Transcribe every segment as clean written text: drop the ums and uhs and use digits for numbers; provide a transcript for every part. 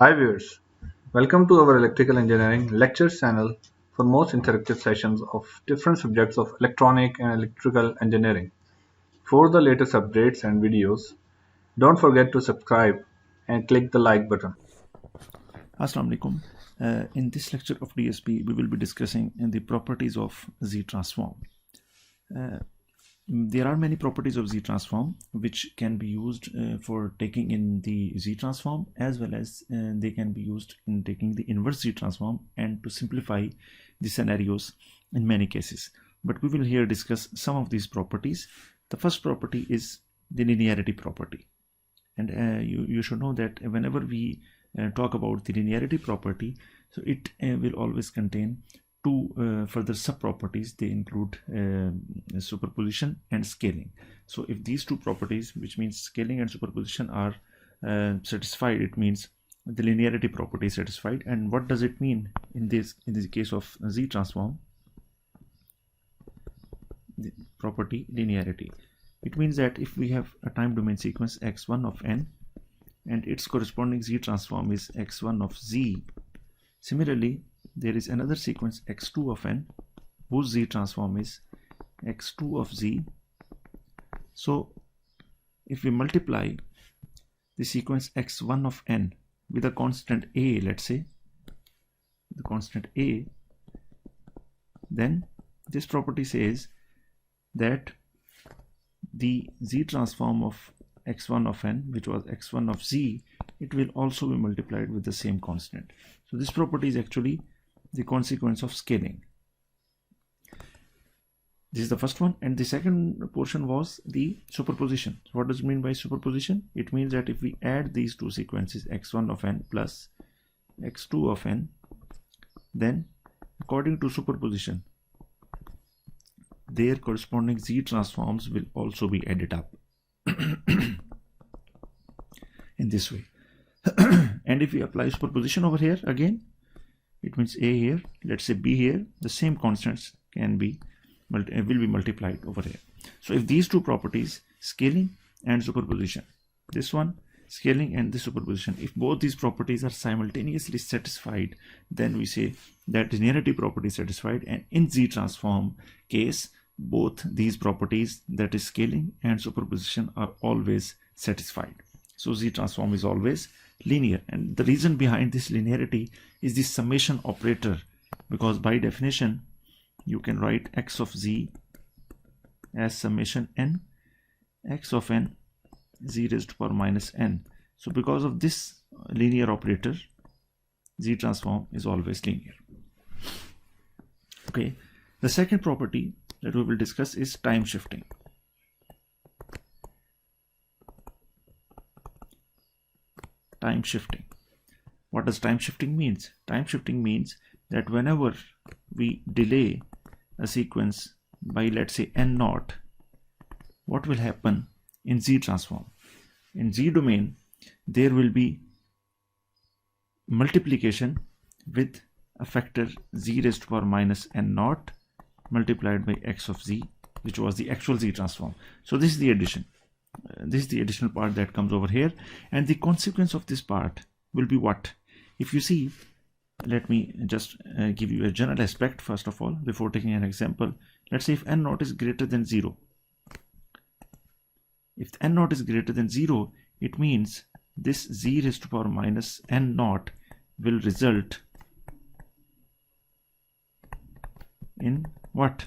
Hi viewers, welcome to our electrical engineering lectures channel for most interactive sessions of different subjects of electronic and electrical engineering. For the latest updates and videos, don't forget to subscribe and click the like button. Assalamu alaikum. In this lecture of DSP, we will be discussing the properties of Z transform. There are many properties of Z transform which can be used for taking in the Z transform, as well as they can be used in taking the inverse Z transform and to simplify the scenarios in many cases. But we will here discuss some of these properties. The first property is the linearity property. And you should know that whenever we talk about the linearity property, so it will always contain two further sub-properties. They include superposition and scaling. So if these two properties, which means scaling and superposition, are satisfied, it means the linearity property is satisfied. And what does it mean in this case of Z transform? The property linearity. It means that if we have a time domain sequence x1 of n and its corresponding Z transform is x1 of z, similarly there is another sequence x2 of n whose Z transform is x2 of z. So if we multiply the sequence x1 of n with a constant a, let's say the constant a, then this property says that the Z transform of x1 of n, which was x1 of z, it will also be multiplied with the same constant. So this property is actually the consequence of scaling. This is the first one, and the second portion was the superposition. So what does it mean by superposition? It means that if we add these two sequences, x1 of n plus x2 of n, then according to superposition, their corresponding Z transforms will also be added up in this way. And if we apply superposition over here again, it means a here, let's say b here, the same constants will be multiplied over here. So if these two properties, scaling and superposition, this one scaling and this superposition, if both these properties are simultaneously satisfied, then we say that linearity property is satisfied. And in Z transform case, both these properties, that is scaling and superposition, are always satisfied. So Z transform is always linear. And the reason behind this linearity is this summation operator, because by definition you can write x of z as summation n, x of n, z raised to power minus n. So because of this linear operator, Z transform is always linear. Okay, the second property that we will discuss is time shifting. Time shifting. What does time shifting means? Time shifting means that whenever we delay a sequence by, let's say, n naught, what will happen in Z transform? In Z domain, there will be multiplication with a factor z raised to power minus n naught multiplied by x of z, which was the actual Z transform. So this is the addition. This is the additional part that comes over here, and the consequence of this part will be what? If you see, let me just give you a general aspect first of all before taking an example. Let's say if n naught is greater than 0. If n naught is greater than 0, it means this z raised to power minus n naught will result in what?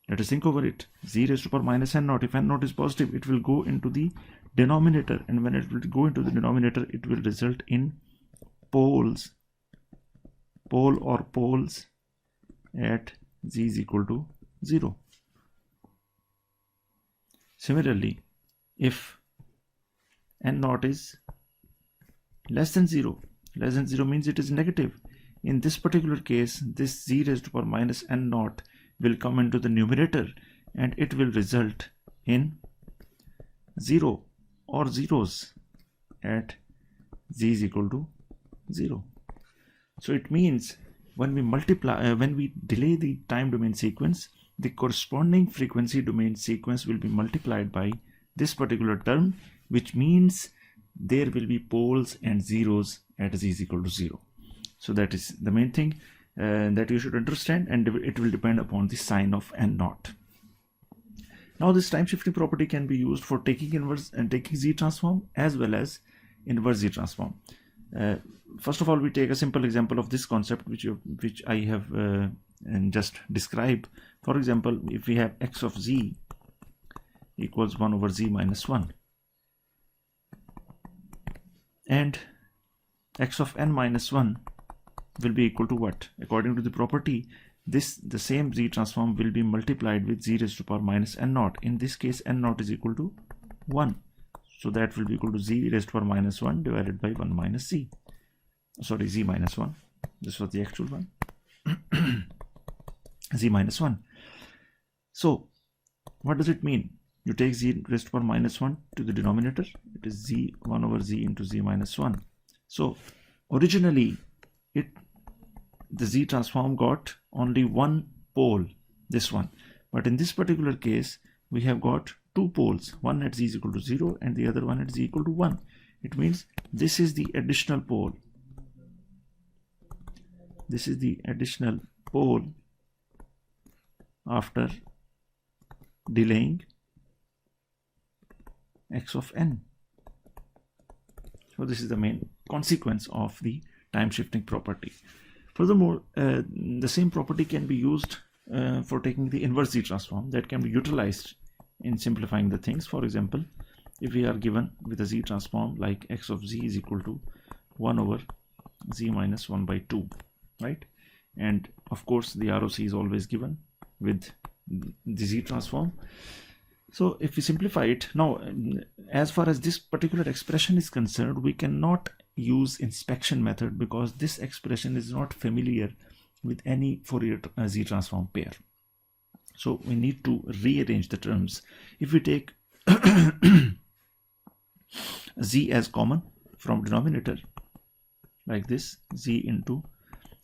Let us think over it. Z raised to power minus n naught, if n naught is positive, it will go into the denominator, and when it will go into the denominator, it will result in poles at z is equal to 0. Similarly, if n naught is less than 0 means it is negative. In this particular case, this z raised to power minus n naught will come into the numerator, and it will result in 0 or zeros at z is equal to 0. So it means when we delay the time domain sequence, the corresponding frequency domain sequence will be multiplied by this particular term, which means there will be poles and zeros at z is equal to 0. So that is the main thing that you should understand, and it will depend upon the sign of n naught. Now this time shifting property can be used for taking inverse and taking z transform as well as inverse z transform. First of all, we take a simple example of this concept which I have just described. For example, if we have x of z equals 1 over z minus 1 and x of n minus 1 will be equal to what? According to the property, the same z transform will be multiplied with z raised to power minus n naught. In this case, n naught is equal to 1. So that will be equal to z raised to power minus 1 divided by 1 minus z. Sorry, z minus 1. This was the actual one. Z minus 1. So what does it mean? You take z raised to power minus 1 to the denominator. It is z 1 over z into z minus 1. So originally the z transform got only one pole, this one. But in this particular case, we have got two poles, one at z is equal to 0 and the other one at z equal to 1. It means this is the additional pole. This is the additional pole after delaying x of n. So this is the main consequence of the time shifting property. Furthermore, the same property can be used for taking the inverse z transform, that can be utilized in simplifying the things. For example, if we are given with a z transform like x of z is equal to 1 over z minus 1 by 2, right? And of course the ROC is always given with the z transform. So if we simplify it now, as far as this particular expression is concerned, we cannot use inspection method because this expression is not familiar with any Fourier z transform pair. So we need to rearrange the terms. If we take z as common from denominator like this, z into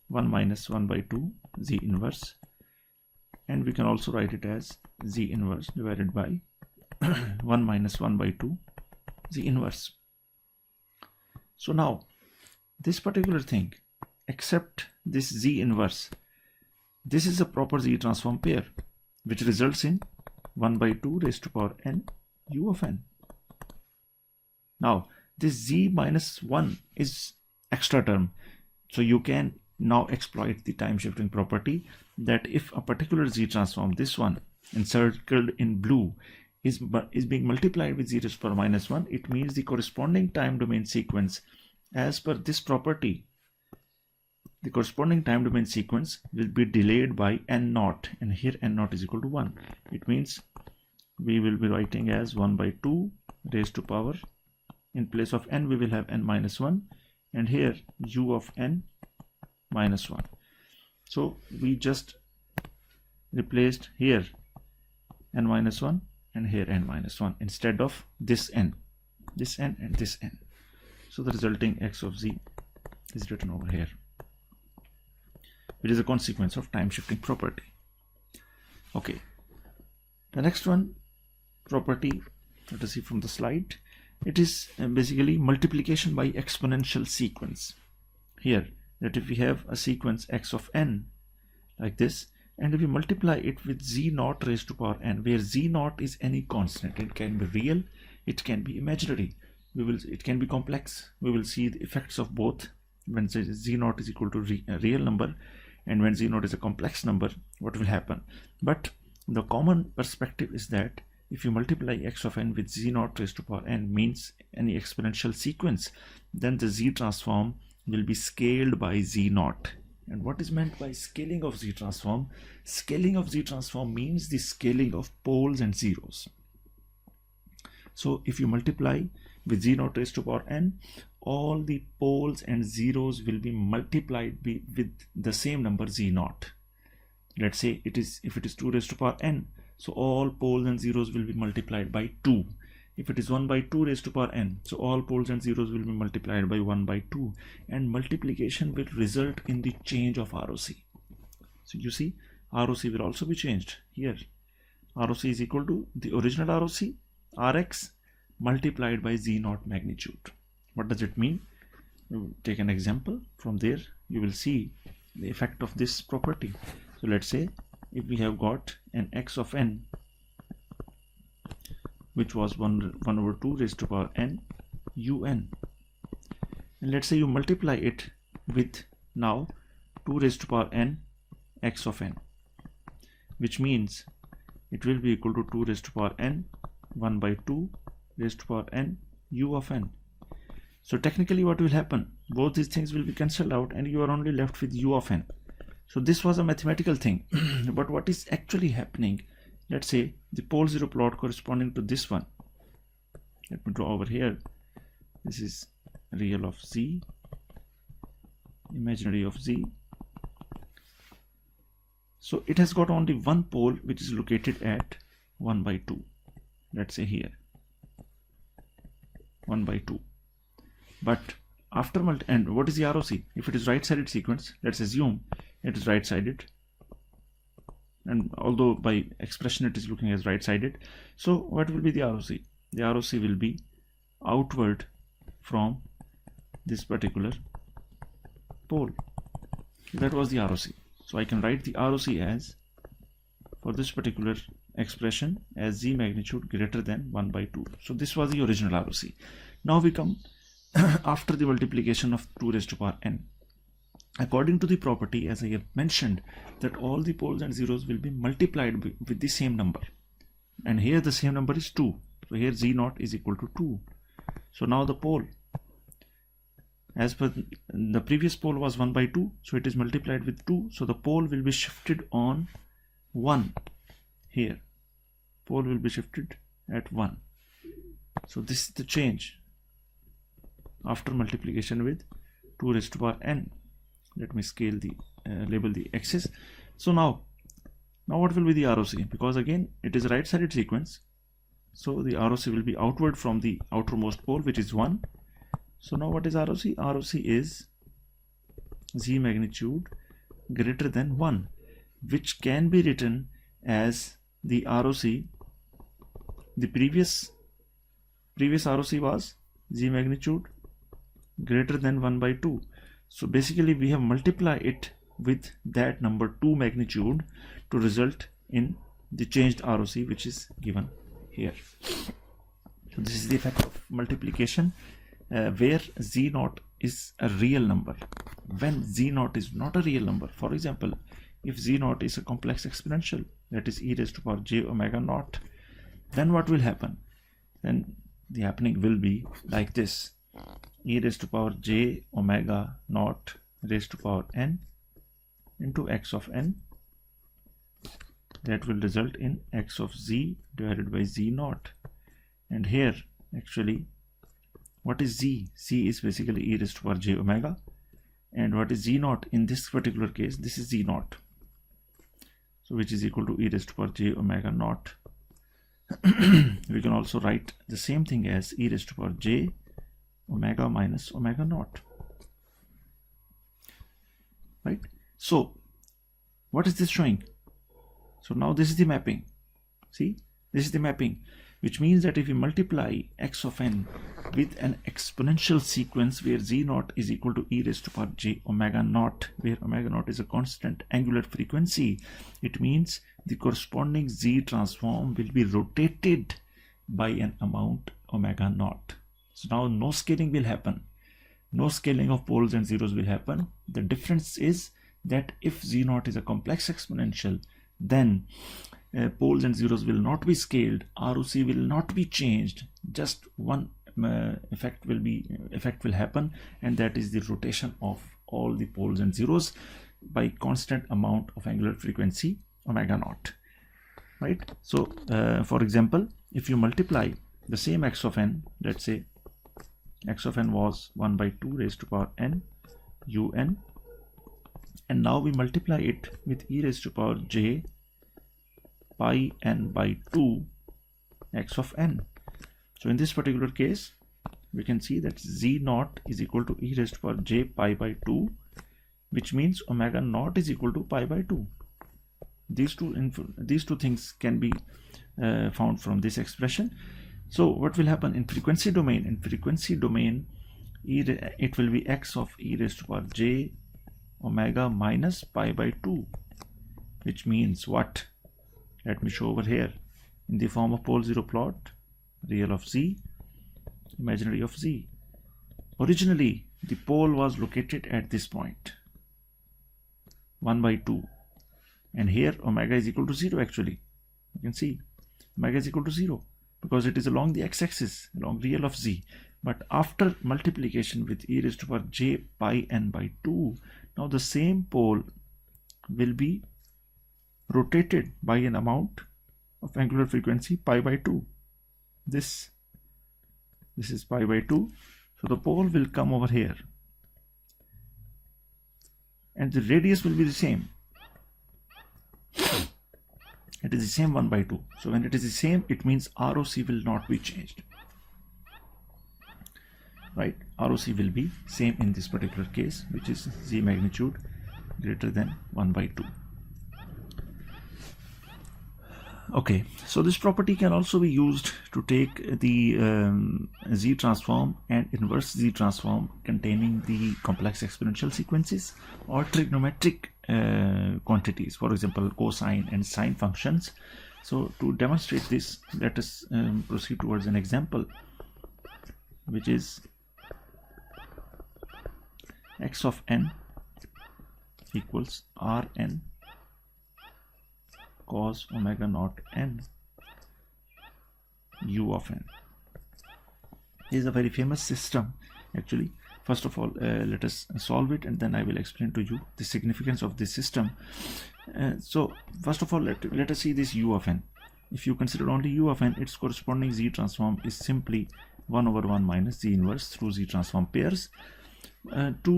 1 minus 1 by 2 z inverse, and we can also write it as z inverse divided by 1 minus 1 by 2 z inverse. So now this particular thing, except this z inverse, this is a proper z transform pair which results in 1 by 2 raised to power n u of n. Now this z minus 1 is extra term, so you can now exploit the time shifting property that if a particular z transform, this one encircled in blue, is being multiplied with z raised to power minus 1, it means the corresponding time domain sequence as per this property, the corresponding time domain sequence will be delayed by n naught, and here n naught is equal to 1. It means we will be writing as 1 by 2 raised to power, in place of n we will have n minus 1, and here u of n minus 1. So we just replaced here n minus 1 and here n minus 1 instead of this n and this n. So the resulting x of z is written over here, which is a consequence of time shifting property. Okay, the next one property, let us see from the slide. It is basically multiplication by exponential sequence. Here, that if we have a sequence x of n like this, and if we multiply it with z naught raised to power n, where z naught is any constant, it can be real, it can be imaginary, it can be complex. We will see the effects of both when z naught is equal to a real number and when z naught is a complex number, what will happen. But the common perspective is that if you multiply x of n with z naught raised to power n, means any exponential sequence, then the z transform will be scaled by z naught. And what is meant by scaling of z transform? Scaling of z transform means the scaling of poles and zeros. So if you multiply with z naught raised to power n, all the poles and zeros will be multiplied with the same number z naught. Let's say if it is 2 raised to power n, so all poles and zeros will be multiplied by 2. If it is 1 by 2 raised to power n, so all poles and zeros will be multiplied by 1 by 2, and multiplication will result in the change of ROC. So you see, ROC will also be changed here. ROC is equal to the original ROC, Rx, multiplied by Z naught magnitude. What does it mean? You take an example. From there you will see the effect of this property. So let's say if we have got an x of n which was 1 over 2 raised to power n un, and let's say you multiply it with now 2 raised to power n x of n, which means it will be equal to 2 raised to power n 1 by 2 raised to power n u of n. So technically what will happen, both these things will be cancelled out and you are only left with u of n. So this was a mathematical thing. But what is actually happening, let's say the pole zero plot corresponding to this one, let me draw over here. This is real of z, imaginary of z. So it has got only one pole which is located at 1 by 2. Let's say here 1 by 2. But after and what is the ROC? If it is right-sided sequence, let's assume it is right-sided, and although by expression it is looking as right-sided, so what will be the ROC? The ROC will be outward from this particular pole. That was the ROC. So I can write the ROC as, for this particular expression, as z magnitude greater than 1 by 2. So this was the original ROC. Now we come after the multiplication of 2 raised to power n. According to the property, as I have mentioned, that all the poles and zeros will be multiplied with the same number, and here the same number is 2. So here z naught is equal to 2. So now the pole, as per the previous pole was 1 by 2, so it is multiplied with 2, so the pole will be shifted on 1. Here pole will be shifted at 1. So this is the change after multiplication with 2 raised to power n. Let me scale the label the axis. So now what will be the ROC? Because again it is a right-sided sequence, so the ROC will be outward from the outermost pole, which is 1. So now what is ROC? ROC is z magnitude greater than 1, which can be written as the ROC. The previous ROC was z magnitude greater than 1 by 2. So basically we have multiplied it with that number 2 magnitude to result in the changed ROC, which is given here. So this is the effect of multiplication, where z naught is a real number. When z naught is not a real number, for example, if z naught is a complex exponential, that is e raised to power j omega naught, then what will happen? Then the happening will be like this: e raised to power j omega naught raised to power n into x of n. That will result in x of z divided by z naught. And here actually, what is z? Z is basically e raised to power j omega. And what is z naught in this particular case? This is z naught, so which is equal to e raised to power j omega naught. We can also write the same thing as e raised to power j omega minus omega naught, right? So what is this showing? So now this is the mapping. See, this is the mapping, which means that if we multiply x of n with an exponential sequence where z naught is equal to e raised to power j omega naught, where omega naught is a constant angular frequency, it means the corresponding z transform will be rotated by an amount omega naught. So now no scaling will happen. No scaling of poles and zeros will happen. The difference is that if z naught is a complex exponential, then poles and zeros will not be scaled, ROC will not be changed, just one effect will happen, and that is the rotation of all the poles and zeros by constant amount of angular frequency omega naught, right? So for example, if you multiply the same x of n, let's say x of n was 1 by 2 raised to power n un, and now we multiply it with e raised to power j pi n by 2 x of n. So in this particular case, we can see that z naught is equal to e raised to power j pi by 2, which means omega naught is equal to pi by 2. These two things can be found from this expression. So what will happen in frequency domain? In frequency domain, it will be x of e raised to power j omega minus pi by 2, which means what? Let me show over here in the form of pole zero plot, real of z, imaginary of z. Originally the pole was located at this point 1 by 2, and here omega is equal to 0. Actually you can see omega is equal to 0 because it is along the x-axis, along real of z. But after multiplication with e raised to power j pi n by 2, now the same pole will be rotated by an amount of angular frequency pi by 2. This is pi by 2, so the pole will come over here and the radius will be the same. It is the same 1 by 2. So when it is the same, it means ROC will not be changed, right? ROC will be same in this particular case, which is z magnitude greater than 1 by 2. Okay, so this property can also be used to take the z transform and inverse z transform containing the complex exponential sequences or trigonometric quantities, for example cosine and sine functions. So to demonstrate this, let us proceed towards an example, which is x of n equals Rn cos omega naught n u of n. This is a very famous system actually. First of all, let us solve it and then I will explain to you the significance of this system. So first of all, let us see this u of n. If you consider only u of n, its corresponding z transform is simply 1 over 1 minus z inverse through z transform pairs. To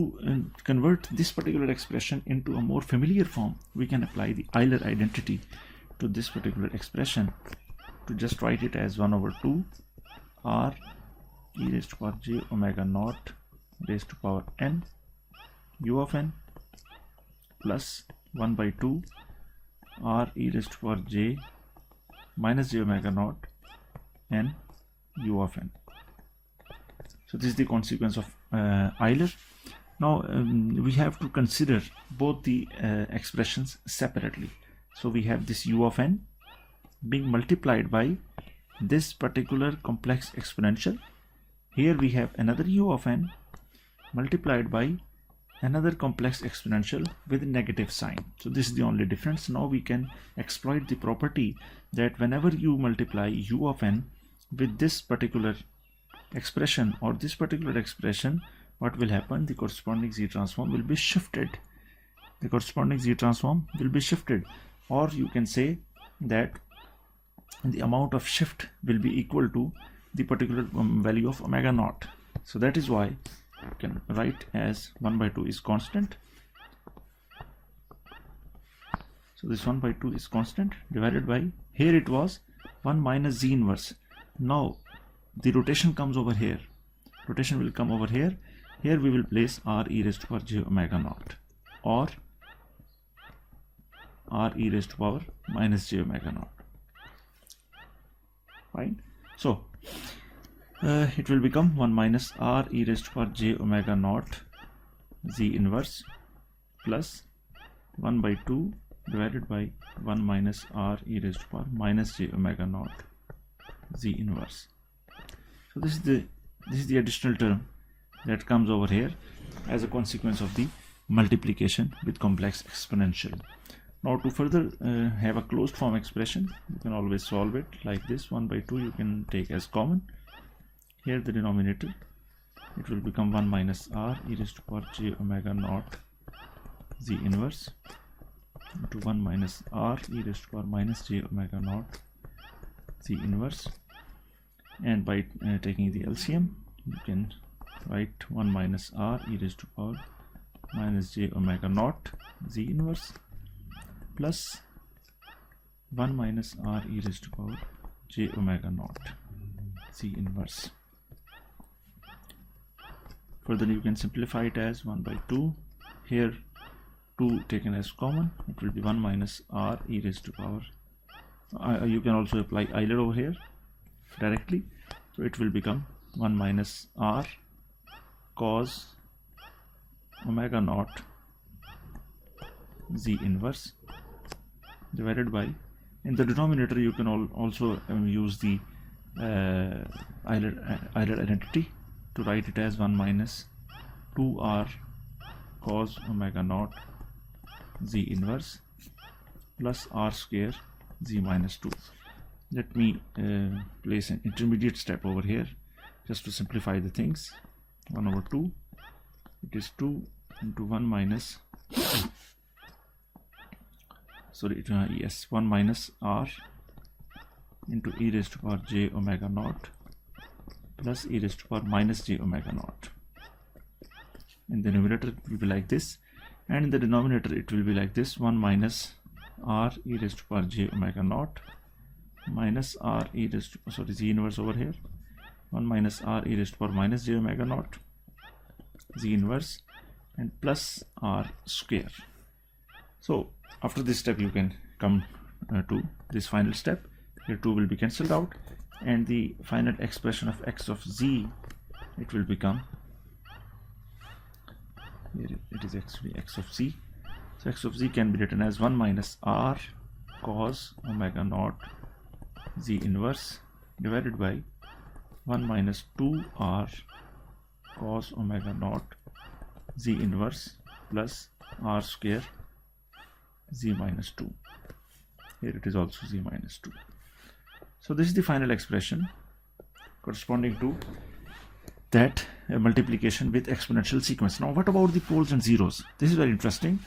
convert this particular expression into a more familiar form, we can apply the Euler identity to this particular expression to just write it as 1 over 2 r e raised to power j omega naught raised to power n u of n plus 1 by 2 r e raised to power j minus j omega naught n u of n. So this is the consequence of Euler. Now we have to consider both the expressions separately. So we have this u of n being multiplied by this particular complex exponential. Here we have another u of n multiplied by another complex exponential with a negative sign. So this is the only difference. Now we can exploit the property that whenever you multiply u of n with this particular expression or this particular expression, what will happen? The corresponding z transform will be shifted. The corresponding z transform will be shifted, or you can say that the amount of shift will be equal to the particular value of omega naught. So that is why you can write as 1 by 2 is constant. So this 1 by 2 is constant divided by, here it was 1 minus z inverse. Now the rotation comes over here. Rotation will come over here. Here we will place r e raised to power j omega naught or r e raised to power minus j omega naught. Fine. So it will become 1 minus r e raised to power j omega naught z inverse plus 1 by 2 divided by 1 minus r e raised to power minus j omega naught z inverse. So this is the additional term that comes over here as a consequence of the multiplication with complex exponential. Now to further have a closed form expression, you can always solve it like this. 1 by 2 you can take as common. Here the denominator, it will become 1 minus r e raised to power j omega naught z inverse into 1 minus r e raised to power minus j omega naught z inverse. And by taking the LCM, you can write 1 minus r e raised to power minus j omega naught z inverse plus 1 minus r e raised to power j omega naught z inverse. Further you can simplify it as 1 by 2. Here 2 taken as common, it will be 1 minus r e raised to power. You can also apply Euler over here directly. So it will become 1 minus r cos omega naught Z inverse divided by, in the denominator you can also use the Euler identity to write it as 1 minus 2r cos omega naught Z inverse plus r square Z minus 2. Let me place an intermediate step over here just to simplify the things. 1 over 2, it is 2 into 1 minus 1 minus r into e raised to power j omega naught plus e raised to power minus j omega naught. In the numerator it will be like this, and in the denominator it will be like this: 1 minus r e raised to power j omega naught minus r e raised to, z inverse over here, 1 minus r e raised to power minus j omega naught z inverse and plus r square. So after this step you can come to this final step. Here 2 will be cancelled out, and the final expression of x of z, it will become, here it is actually x of z. So x of z can be written as 1 minus r cos omega naught z inverse divided by 1 minus 2r cos omega naught z inverse plus r square z minus 2. Here it is also z minus 2. So this is the final expression corresponding to that multiplication with exponential sequence. Now what about the poles and zeros? This is very interesting.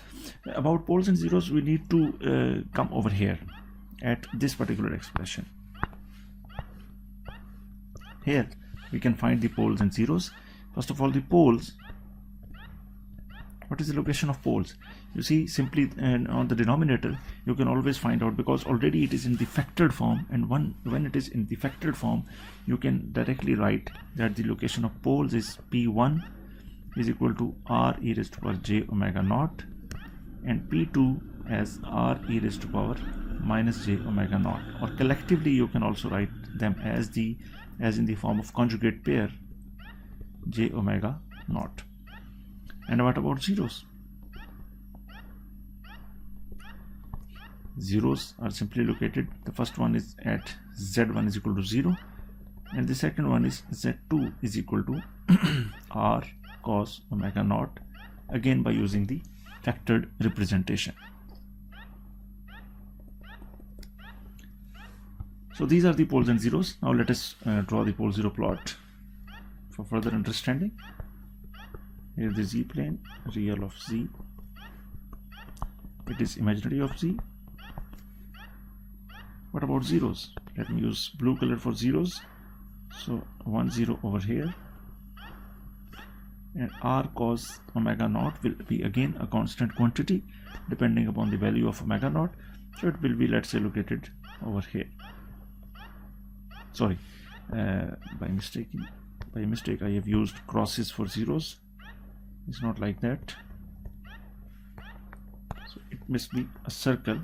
About poles and zeros we need to come over here at this particular expression. Here we can find the poles and zeros. First of all, the poles. What is the location of poles? You see, simply on the denominator you can always find out, because already it is in the factored form, and when it is in the factored form you can directly write that the location of poles is P1 is equal to r e raised to power j omega naught, and P2 as r e raised to power minus j omega naught, or collectively you can also write them as in the form of conjugate pair j omega naught. And what about zeros? Zeros are simply located, the first one is at z1 is equal to 0, and the second one is z2 is equal to r cos omega naught, again by using the factored representation. So these are the poles and zeros. Now let us draw the pole zero plot for further understanding. Here is the z plane, real of z, it is imaginary of z. What about zeros? Let me use blue color for zeros. So 1 0 over here, and r cos omega naught will be again a constant quantity depending upon the value of omega naught. So it will be, let's say, located over here. Sorry, by mistake I have used crosses for zeros. It's not like that. So it must be a circle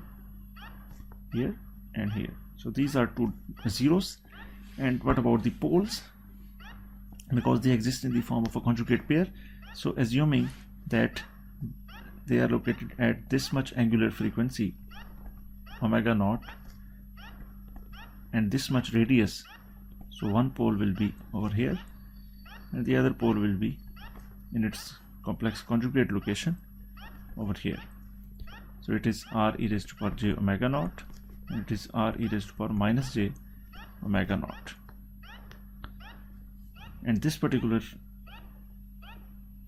here and here. So these are two zeros. And what about the poles? Because they exist in the form of a conjugate pair, so assuming that they are located at this much angular frequency omega naught and this much radius, so one pole will be over here and the other pole will be in its complex conjugate location over here. So it is r e raised to power j omega naught, and it is r e raised to power minus j omega naught, and this particular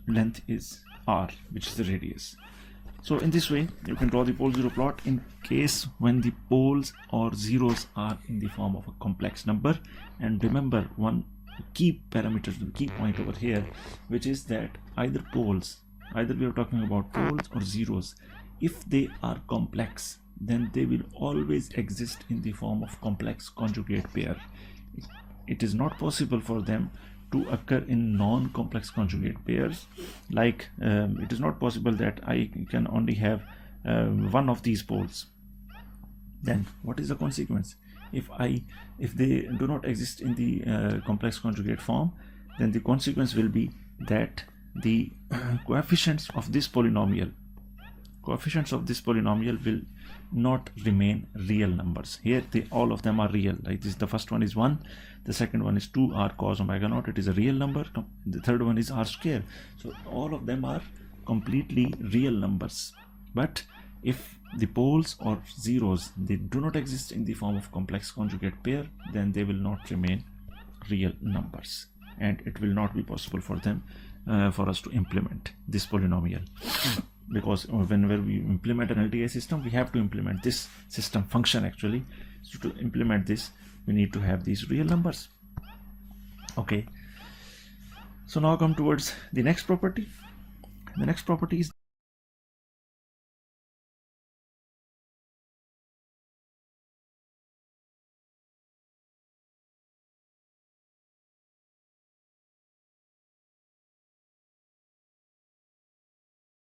length is r, which is the radius. So in this way you can draw the pole zero plot in case when the poles or zeros are in the form of a complex number. And remember one key parameter, the key point over here, which is that either we are talking about poles or zeros, if they are complex, then they will always exist in the form of complex conjugate pair. It is not possible for them to occur in non-complex conjugate pairs. Like it is not possible that I can only have one of these poles. Then what is the consequence? If they do not exist in the complex conjugate form, then the consequence will be that the coefficients of this polynomial will not remain real numbers. Here all of them are real. Like this, the first one is 1, the second one is 2 r cos omega naught, it is a real number. The third one is r square. So all of them are completely real numbers. But if the poles or zeros, they do not exist in the form of complex conjugate pair, then they will not remain real numbers, and it will not be possible for them for us to implement this polynomial. Because whenever we implement an LTI system, we have to implement this system function actually. So to implement this, we need to have these real numbers. Okay, so now come towards the next property. The next property is